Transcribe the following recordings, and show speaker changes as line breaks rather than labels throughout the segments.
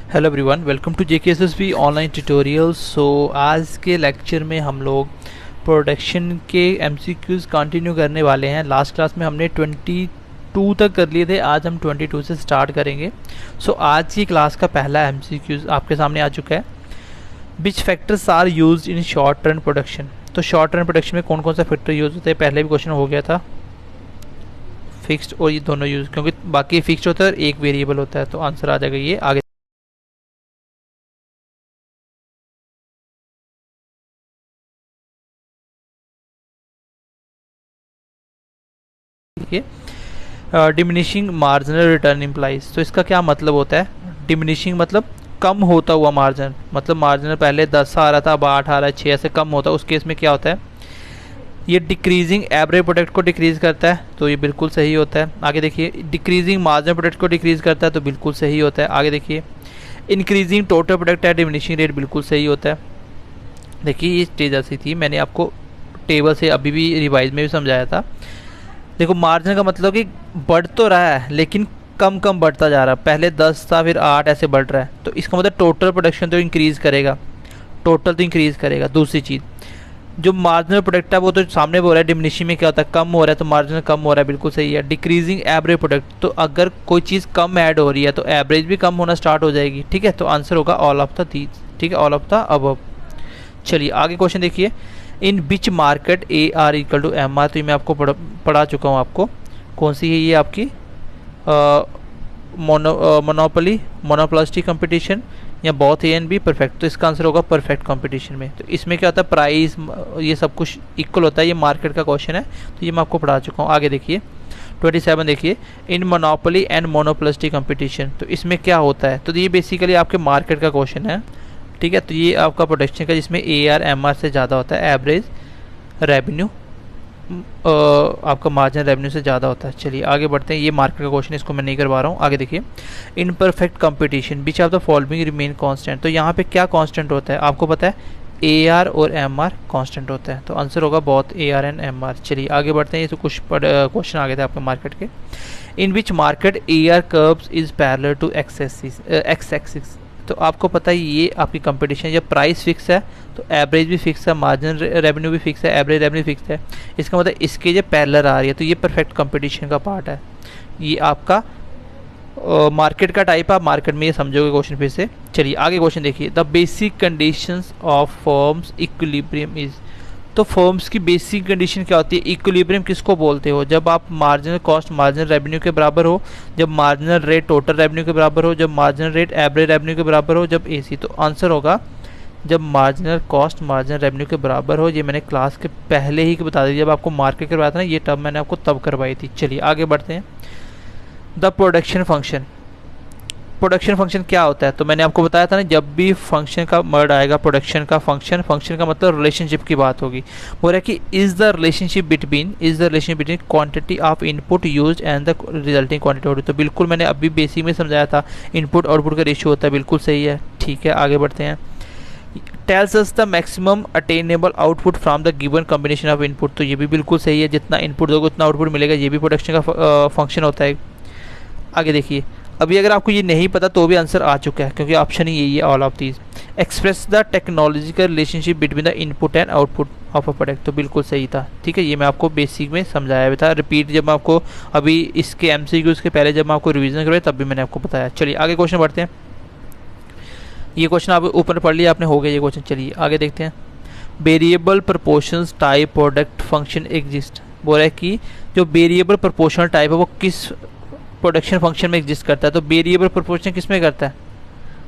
Hello everyone, welcome to JKSSB online tutorials. आज के lecture में हम लोग प्रोडक्शन के एमसीक्यूज़ कंटिन्यू करने वाले हैं। लास्ट क्लास में हमने 22 तक कर लिए थे, आज हम 22 से स्टार्ट करेंगे। आज की क्लास का पहला एमसीक्यूज़ आपके सामने आ चुका है। Which factors are used in short run production. तो शॉर्ट रन प्रोडक्शन में कौन कौन सा फैक्टर यूज़ होते हैं, पहले भी क्वेश्चन हो गया था। फिक्स्ड और ये दोनों यूज़, क्योंकि बाकी फिक्स्ड होता है और एक वेरिएबल होता है, तो आंसर आ जाएगा ये। आगे डिमिनिशिंग मार्जिनल रिटर्न इम्प्लाइज। तो इसका क्या मतलब होता है? डिमिनिशिंग मतलब कम होता हुआ मार्जिन, मतलब मार्जिनल पहले 10 आ रहा था, अब 8 आ रहा है, 6 से कम होता है। उस केस में क्या होता है? ये डिक्रीजिंग एवरेज प्रोडक्ट को डिक्रीज़ करता है, तो ये बिल्कुल सही होता है। आगे देखिए, डिक्रीजिंग मार्जिनल प्रोडक्ट को डिक्रीज़ करता है, तो बिल्कुल सही होता है। आगे देखिए, increasing total product at diminishing rate, बिल्कुल सही होता है। देखिए ये स्टेज ऐसी थी, मैंने आपको टेबल से अभी भी रिवाइज में भी समझाया था। देखो, मार्जिन का मतलब कि बढ़ तो रहा है लेकिन कम कम बढ़ता जा रहा है। पहले 10 था, फिर 8 ऐसे बढ़ रहा है, तो इसका मतलब टोटल प्रोडक्शन तो इंक्रीज़ करेगा, टोटल तो इंक्रीज़ करेगा। दूसरी चीज़, जो मार्जिनल प्रोडक्ट है वो तो सामने बोल रहा है डिमिनिशिंग में क्या होता है, कम हो रहा है, तो मार्जिनल कम हो रहा है, बिल्कुल सही है। डिक्रीजिंग एवरेज प्रोडक्ट, तो अगर कोई चीज़ कम ऐड हो रही है तो एवरेज भी कम होना स्टार्ट हो जाएगी, ठीक है। तो आंसर होगा ऑल ऑफ द दीज, ठीक है, ऑल ऑफ द अबव। चलिए आगे क्वेश्चन देखिए, in which market A R equal to M R. तो ये मैं आपको पढ़ा चुका हूँ। आपको कौन सी है ये आपकी मोनोपोली, मोनोप्लास्टिक कंपटीशन, या both A and be perfect. तो इसका आंसर होगा परफेक्ट कंपटीशन में। तो इसमें क्या होता है, प्राइस ये सब कुछ इक्वल होता है। ये मार्केट का क्वेश्चन है, तो ये मैं आपको पढ़ा चुका हूँ। आगे देखिए 27 देखिए, इन मोनोपोली एंड मोनोप्लास्टिक कंपटीशन। तो इसमें क्या होता है? तो ये बेसिकली आपके मार्केट का क्वेश्चन है, ठीक है। तो ये आपका प्रोडक्शन का, जिसमें ए आर एम आर से ज़्यादा होता है, एवरेज रेवेन्यू आपका मार्जिन रेवेन्यू से ज़्यादा होता है। चलिए आगे बढ़ते हैं। ये मार्केट का क्वेश्चन, इसको मैं नहीं करवा रहा हूँ। आगे देखिए, in perfect competition which of the following remain constant. तो यहाँ पे क्या कांस्टेंट होता है आपको पता है? ए आर और एम आर कांस्टेंट होता है, तो आंसर होगा both A R and M R. चलिए आगे बढ़ते हैं। ये तो कुछ क्वेश्चन आ गए थे आपके मार्केट के। In which market A R curves is parallel to X axis. तो आपको पता है ये आपकी कंपटीशन, जब प्राइस फिक्स है तो एवरेज भी फिक्स है, मार्जिन रेवेन्यू भी फिक्स है, एवरेज रेवेन्यू फिक्स है। इसका मतलब इसके जो पैरेलल आ रही है, तो ये परफेक्ट कंपटीशन का पार्ट है। ये आपका मार्केट का टाइप, आप मार्केट में ये समझोगे क्वेश्चन फिर से। चलिए आगे क्वेश्चन देखिए, the basic conditions of firms equilibrium is. तो फर्म्स की बेसिक कंडीशन क्या होती है? इक्विलिब्रियम किसको बोलते हो? जब आप मार्जिनल कॉस्ट मार्जिनल रेवेन्यू के बराबर हो, जब मार्जिनल रेट टोटल रेवेन्यू के बराबर हो, जब मार्जिनल रेट एवरेज रेवेन्यू के बराबर हो, जब एसी। तो आंसर होगा जब मार्जिनल कॉस्ट मार्जिनल रेवेन्यू के बराबर हो। ये मैंने क्लास के पहले ही बता दी, जब आपको मार्केट करवाया था ना, ये टर्म मैंने आपको तब करवाई थी। चलिए आगे बढ़ते हैं। The production function. Production function क्या होता है? तो मैंने आपको बताया था ना, जब भी फंक्शन का वर्ड आएगा, प्रोडक्शन का फंक्शन, फंक्शन का मतलब रिलेशनशिप की बात होगी। बोल रहा है कि is the relationship between quantity of input used and the resulting quantity output. तो बिल्कुल मैंने अभी बेसिक में समझाया था, इनपुट आउटपुट का रेशियो होता है, बिल्कुल सही है, ठीक है। आगे बढ़ते हैं। Tells us the maximum attainable output from the given combination of input. तो ये भी बिल्कुल सही है, जितना इनपुट दोगे उतना आउटपुट मिलेगा, ये भी प्रोडक्शन का फंक्शन होता है। आगे देखिए, अभी अगर आपको ये नहीं पता तो भी आंसर आ चुका है, क्योंकि ऑप्शन ही यही है, all of these. Express the technological relationship between the input and output of a product. तो बिल्कुल सही था, ठीक है। ये मैं आपको बेसिक में समझाया भी था, रिपीट जब मैं आपको अभी इसके एमसीक्यूज़ के पहले जब मैं आपको रिवीजन करवाया तब भी मैंने आपको बताया। चलिए आगे क्वेश्चन बढ़ते हैं। ये क्वेश्चन आप ऊपर पढ़ लिया आपने, हो गया ये क्वेश्चन। चलिए आगे देखते हैं। Variable proportions type product function exist. बोल रहा है कि जो वेरिएबल प्रोपोर्शनल टाइप है वो किस प्रोडक्शन फंक्शन में एग्जिस्ट करता है? तो वेरिएबल प्रोपोर्शन किस में करता है?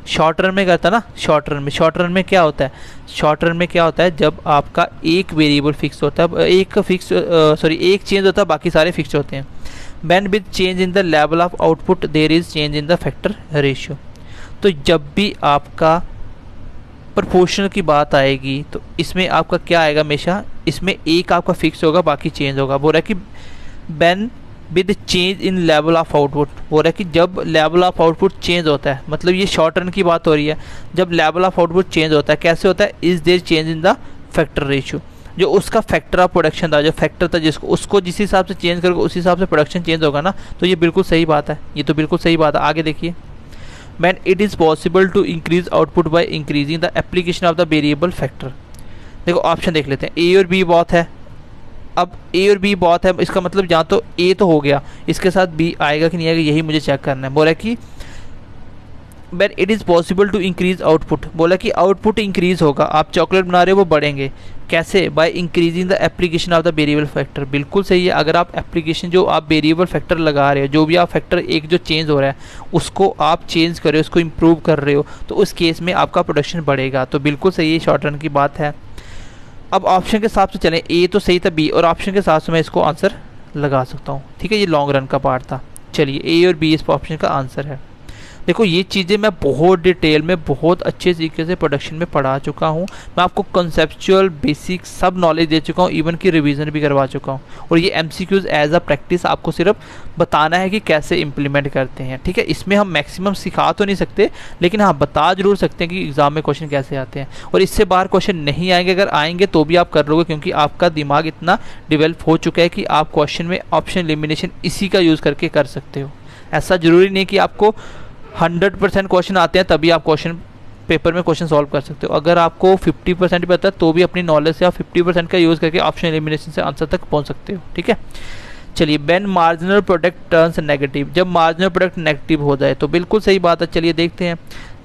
शॉर्ट रन में करता है ना, शॉर्ट रन में। शॉर्ट रन में क्या होता है? शॉर्ट रन में क्या होता है, जब आपका एक वेरिएबल फिक्स होता है, एक चेंज होता है, बाकी सारे फिक्स होते हैं। When with change in the level of output there is change in the factor ratio. तो जब भी आपका प्रोपोर्शनल की बात आएगी तो इसमें आपका क्या आएगा? हमेशा इसमें एक आपका फिक्स होगा, बाकी चेंज होगा। बोल रहा है कि when with change in level of output. हो रहा है कि जब लेवल ऑफ आउटपुट चेंज होता है, मतलब ये शॉर्ट रन की बात हो रही है, जब लेवल ऑफ आउटपुट चेंज होता है कैसे होता है? Is there change in the factor ratio. जो उसका फैक्टर ऑफ प्रोडक्शन था, जो फैक्टर था जिसको उसको जिस हिसाब से चेंज करोगे उस हिसाब से प्रोडक्शन चेंज होगा ना। तो ये बिल्कुल सही बात है, ये तो बिल्कुल सही बात है। आगे देखिए, when it is possible to increase output by increasing the application of the variable factor. देखो ऑप्शन देख लेते हैं, ए और बी बहुत है। अब ए और बी बहुत है, इसका मतलब या तो ए तो हो गया, इसके साथ बी आएगा कि नहीं आएगा, यही मुझे चेक करना है। बोला कि when it is possible to increase output, बोला कि आउटपुट इंक्रीज होगा, आप चॉकलेट बना रहे हो वो बढ़ेंगे कैसे, bye increasing the application of the variable factor. बिल्कुल सही है, अगर आप एप्लीकेशन जो आप वेरिएबल फैक्टर लगा रहे हो, जो भी आप फैक्टर एक जो चेंज हो रहा है उसको आप चेंज कर रहे हो, उसको इम्प्रूव कर रहे हो, तो उस केस में आपका प्रोडक्शन बढ़ेगा। तो बिल्कुल सही है, शॉर्ट रन की बात है। अब ऑप्शन के हिसाब से चलें, ए तो सही था, बी और ऑप्शन के हिसाब से मैं इसको आंसर लगा सकता हूँ। ठीक है, ये लॉन्ग रन का पार्ट था। चलिए ए और बी इस ऑप्शन का आंसर है। देखो ये चीज़ें मैं बहुत डिटेल में बहुत अच्छे तरीके से प्रोडक्शन में पढ़ा चुका हूँ, मैं आपको कंसेप्चुअल बेसिक सब नॉलेज दे चुका हूँ, इवन की रिवीजन भी करवा चुका हूँ। और ये MCQs एज अ प्रैक्टिस आपको सिर्फ बताना है कि कैसे इम्प्लीमेंट करते हैं। ठीक है, इसमें हम मैक्सिमम सिखा तो नहीं सकते, लेकिन हाँ बता जरूर सकते हैं कि एग्जाम में क्वेश्चन कैसे आते हैं। और इससे बाहर क्वेश्चन नहीं आएंगे, अगर आएंगे तो भी आप कर लोगे, क्योंकि आपका दिमाग इतना डेवलप हो चुका है कि आप क्वेश्चन में ऑप्शन एलिमिनेशन इसी का यूज़ करके कर सकते हो। ऐसा ज़रूरी नहीं कि आपको 100% क्वेश्चन आते हैं तभी आप क्वेश्चन पेपर में क्वेश्चन सॉल्व कर सकते हो। अगर आपको 50% भी आता है तो भी अपनी नॉलेज से आप 50% का यूज़ करके ऑप्शन एलिमिनेशन से आंसर तक पहुंच सकते हो। ठीक है, चलिए when marginal product turns negative, जब मार्जिनल प्रोडक्ट नेगेटिव हो जाए, तो बिल्कुल सही बात है। चलिए देखते हैं,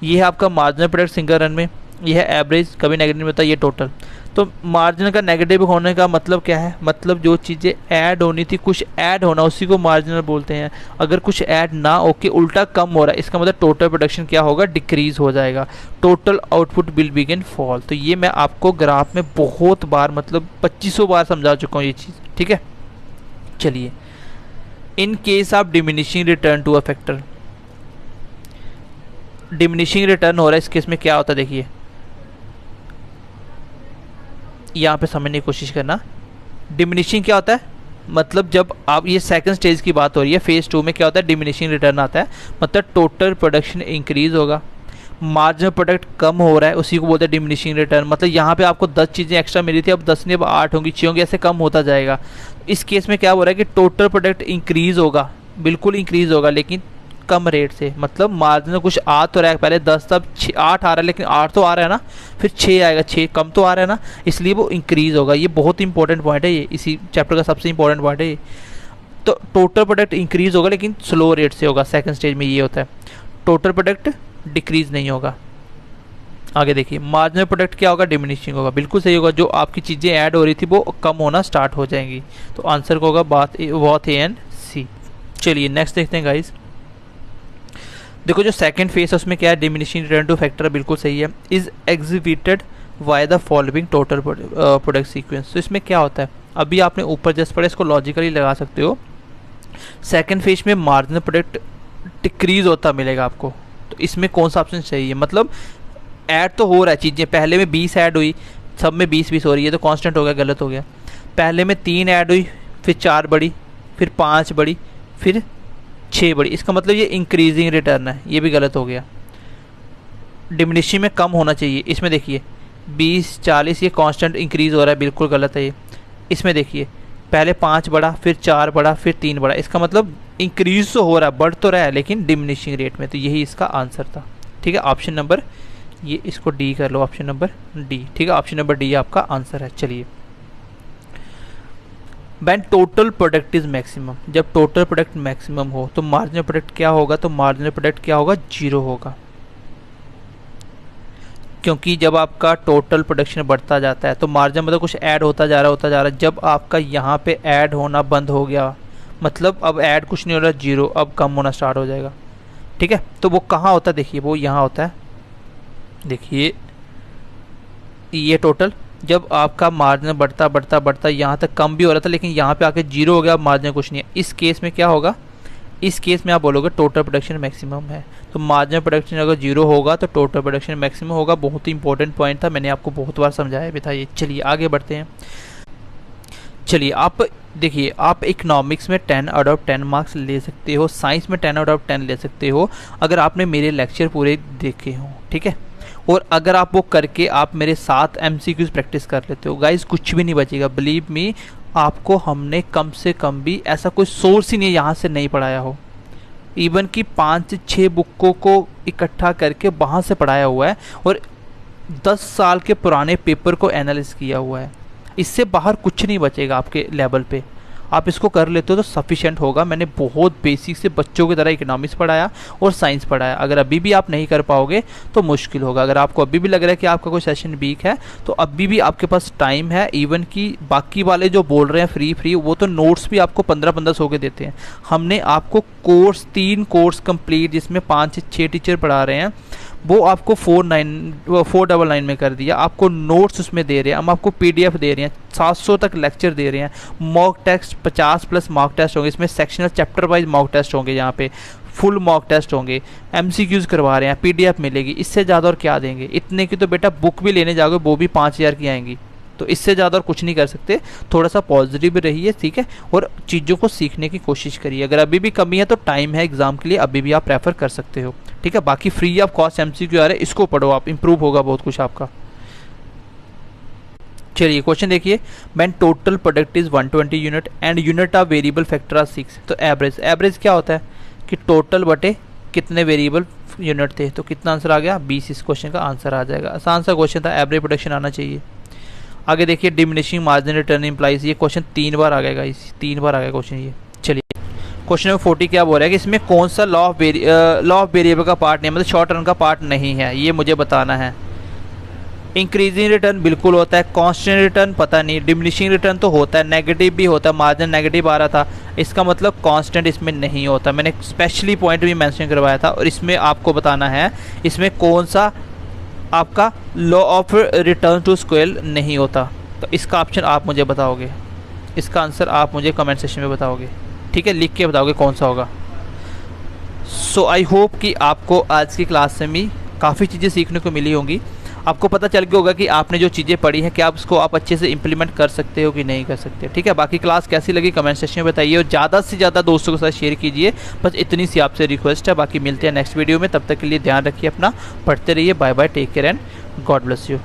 ये है आपका मार्जिनल प्रोडक्ट सिंगल रन में, ये है एवरेज, कभी नेगेटिव नहीं होता, ये टोटल। तो मार्जिन का नेगेटिव होने का मतलब क्या है, मतलब जो चीज़ें ऐड होनी थी, कुछ ऐड होना, उसी को मार्जिनल बोलते हैं। अगर कुछ ऐड ना होके उल्टा कम हो रहा है, इसका मतलब टोटल प्रोडक्शन क्या होगा, डिक्रीज हो जाएगा, total output will begin fall. तो ये मैं आपको ग्राफ में बहुत बार, मतलब 2500 बार समझा चुका हूँ ये चीज़। ठीक है, चलिए in case of diminishing return to a factor, diminishing return हो रहा है, इस केस में क्या होता है देखिए, यहाँ पे समझने की कोशिश करना। डिमिनिशिंग क्या होता है, मतलब जब आप, ये सेकंड स्टेज की बात हो रही है, फेज़ 2 में क्या होता है, डिमिनिशिंग रिटर्न आता है, मतलब टोटल प्रोडक्शन इंक्रीज होगा, मार्जिनल प्रोडक्ट कम हो रहा है, उसी को बोलते हैं डिमिनिशिंग रिटर्न। मतलब यहाँ पे आपको 10 चीज़ें एक्स्ट्रा मिली थी, अब 10 नहीं अब 8 होंगी, 6 होंगी, ऐसे कम होता जाएगा। इस केस में क्या हो रहा है कि टोटल प्रोडक्ट इंक्रीज होगा, बिल्कुल इंक्रीज होगा, लेकिन कम रेट से। मतलब मार्जिनल कुछ आ तो रहा है, पहले 10 तब 8 आ रहा है, लेकिन 8 तो आ रहा है ना, फिर 6 आएगा, 6 कम तो आ रहा है ना, इसलिए वो इंक्रीज होगा। ये बहुत इंपॉर्टेंट पॉइंट है, ये इसी चैप्टर का सबसे इंपॉर्टेंट पॉइंट है ये। तो टोटल प्रोडक्ट इंक्रीज होगा, लेकिन स्लो रेट से होगा, सेकंड स्टेज में ये होता है। टोटल प्रोडक्ट डिक्रीज नहीं होगा। आगे देखिए, मार्जिनल प्रोडक्ट क्या होगा, डिमिनिशिंग होगा, बिल्कुल सही होगा। जो आपकी चीज़ें ऐड हो रही थी वो कम होना स्टार्ट हो जाएंगी। तो आंसर को होगा बात ए एंड सी। चलिए नेक्स्ट देखते हैं गाइज। देखो जो सेकंड फेज है उसमें क्या है, डिमिनिशिंग रिटर्न टू फैक्टर, बिल्कुल सही है। Is executed why the following total product sequence. तो इसमें क्या होता है, अभी आपने ऊपर जस्ट पढ़ा, इसको लॉजिकली लगा सकते हो। सेकंड फेज में मार्जिनल प्रोडक्ट डिक्रीज होता मिलेगा आपको, तो इसमें कौन सा ऑप्शन सही है। मतलब ऐड तो हो रहा है चीज़ें, पहले में 20 ऐड हुई, सब में 20-20 हो रही है, तो कांस्टेंट हो गया, गलत हो गया। पहले में 3 ऐड हुई, फिर 4 बढ़ी, फिर 5 बढ़ी, फिर 6 बढ़ी, इसका मतलब ये इंक्रीजिंग रिटर्न है, ये भी गलत हो गया। डिमिनिशिंग में कम होना चाहिए, इसमें देखिए 20-40 ये कांस्टेंट इंक्रीज हो रहा है, बिल्कुल गलत है ये। इसमें देखिए पहले 5 बढ़ा, फिर 4 बढ़ा, फिर 3 बढ़ा, इसका मतलब इंक्रीज तो हो रहा है, बढ़ तो रहा है, लेकिन डिमिनिशिंग रेट में। तो यही इसका आंसर था। ठीक है, ऑप्शन नंबर, ये इसको डी कर लो, ऑप्शन नंबर डी। ठीक है, ऑप्शन नंबर डी आपका आंसर है। चलिए when total product is maximum, जब टोटल प्रोडक्ट मैक्सिमम हो तो मार्जिनल प्रोडक्ट क्या होगा, तो मार्जिनल प्रोडक्ट क्या होगा, 0 होगा। क्योंकि जब आपका टोटल प्रोडक्शन बढ़ता जाता है तो मार्जिन मतलब कुछ ऐड होता जा रहा है। जब आपका यहाँ पे ऐड होना बंद हो गया, मतलब अब ऐड कुछ नहीं हो रहा, 0, अब कम होना स्टार्ट हो जाएगा। ठीक है, तो वो कहाँ होता है, देखिए वो यहाँ होता है। देखिए ये टोटल, जब आपका मार्जिन बढ़ता बढ़ता बढ़ता यहाँ तक कम भी हो रहा था, लेकिन यहाँ पे आके 0 हो गया, अब मार्जिन कुछ नहीं है। इस केस में क्या होगा, इस केस में आप बोलोगे टोटल प्रोडक्शन मैक्सिमम है। तो मार्जिनल प्रोडक्शन अगर 0 होगा तो टोटल प्रोडक्शन मैक्सिमम होगा। बहुत ही इंपॉर्टेंट पॉइंट था, मैंने आपको बहुत बार समझाया भी था ये। चलिए आगे बढ़ते हैं। चलिए आप देखिए, आप इकोनॉमिक्स में 10 आउट ऑफ 10 मार्क्स ले सकते हो, साइंस में 10 आउट ऑफ 10 ले सकते हो, अगर आपने मेरे लेक्चर पूरे देखे हों। ठीक है, और अगर आप वो करके आप मेरे साथ MCQs प्रैक्टिस कर लेते हो, गाइस कुछ भी नहीं बचेगा, बिलीव मी। आपको हमने कम से कम भी ऐसा कोई सोर्स ही नहीं है यहाँ से नहीं पढ़ाया हो। इवन कि 5 से 6 बुकों को इकट्ठा करके वहाँ से पढ़ाया हुआ है और 10 साल के पुराने पेपर को एनालिसिस किया हुआ है। इससे बाहर कुछ नहीं बचेगा आपके लेवल पे। आप इसको कर लेते हो तो सफिशिएंट होगा। मैंने बहुत बेसिक से बच्चों की तरह इकोनॉमिक्स पढ़ाया और साइंस पढ़ाया। अगर अभी भी आप नहीं कर पाओगे तो मुश्किल होगा। अगर आपको अभी भी लग रहा है कि आपका कोई सेशन वीक है तो अभी भी आपके पास टाइम है। इवन कि बाकी वाले जो बोल रहे हैं फ्री वो तो नोट्स भी आपको 1500 के देते हैं। हमने आपको कोर्स 3 कोर्स कंप्लीट जिसमें 5 से 6 टीचर पढ़ा रहे हैं वो आपको 499 में कर दिया। आपको नोट्स उसमें दे रहे हैं, हम आपको पीडीएफ दे रहे हैं, 700 तक लेक्चर दे रहे हैं, मॉक टेस्ट 50+ मॉक टेस्ट होंगे, इसमें sectional chapter wise mock test होंगे, यहाँ पे फुल मॉक टेस्ट होंगे, एमसीक्यूज करवा रहे हैं, पीडीएफ मिलेगी। इससे ज़्यादा और क्या देंगे? इतने की तो बेटा बुक भी लेने जाओगे वो भी 5000 की आएंगी। तो इससे ज़्यादा और कुछ नहीं कर सकते। थोड़ा सा पॉजिटिव रहिए, ठीक है, और चीज़ों को सीखने की कोशिश करिए। अगर अभी भी कमी है तो टाइम है एग्जाम के लिए, अभी भी आप प्रेफर कर सकते हो, ठीक है। बाकी फ्री ऑफ कॉस्ट एमसीक्यू आ रहे हैं, इसको पढ़ो आप, इंप्रूव होगा बहुत कुछ आपका। चलिए क्वेश्चन देखिए, when total product is 120 unit and unit of variable factor are 6। तो एवरेज क्या होता है कि टोटल बटे कितने वेरिएबल यूनिट थे। तो कितना आंसर आ गया? 20 इस क्वेश्चन का आंसर आ जाएगा। आसान सा क्वेश्चन था, एवरेज प्रोडक्शन आना चाहिए। आगे देखिए, डिमिनिशिंग मार्जिन रिटर्न इम्प्लाइज, ये क्वेश्चन 3 बार आ गया, 3 बार आ गया क्वेश्चन ये। चलिए क्वेश्चन नंबर 40 क्या बोल रहा है कि इसमें कौन सा लॉ ऑफ वेरिएबल का पार्ट नहीं है, मतलब शॉर्ट रन का पार्ट नहीं है, ये मुझे बताना है। इंक्रीजिंग रिटर्न बिल्कुल होता है, कांस्टेंट रिटर्न पता नहीं, डिमिनिशिंग रिटर्न तो होता है, नेगेटिव भी होता है, मार्जिन नेगेटिव आ रहा था, इसका मतलब कांस्टेंट इसमें नहीं होता। मैंने स्पेशली पॉइंट भी मेंशन करवाया था। और इसमें आपको बताना है इसमें कौन सा आपका law of return to square नहीं होता। तो इसका ऑप्शन आप मुझे बताओगे, इसका आंसर आप मुझे कमेंट सेक्शन में बताओगे, ठीक है, लिख के बताओगे कौन सा होगा। सो आई होप कि आपको आज की क्लास से भी काफ़ी चीज़ें सीखने को मिली होंगी। आपको पता चल गया होगा कि आपने जो चीज़ें पढ़ी हैं क्या उसको आप अच्छे से इंप्लीमेंट कर सकते हो कि नहीं कर सकते, ठीक है। बाकी क्लास कैसी लगी कमेंट सेक्शन में बताइए और ज़्यादा से ज़्यादा दोस्तों के साथ शेयर कीजिए। बस इतनी सी आपसे रिक्वेस्ट है। बाकी मिलते हैं नेक्स्ट वीडियो में, तब तक के लिए ध्यान रखिए अपना, पढ़ते रहिए। Bye bye, take care and God bless you.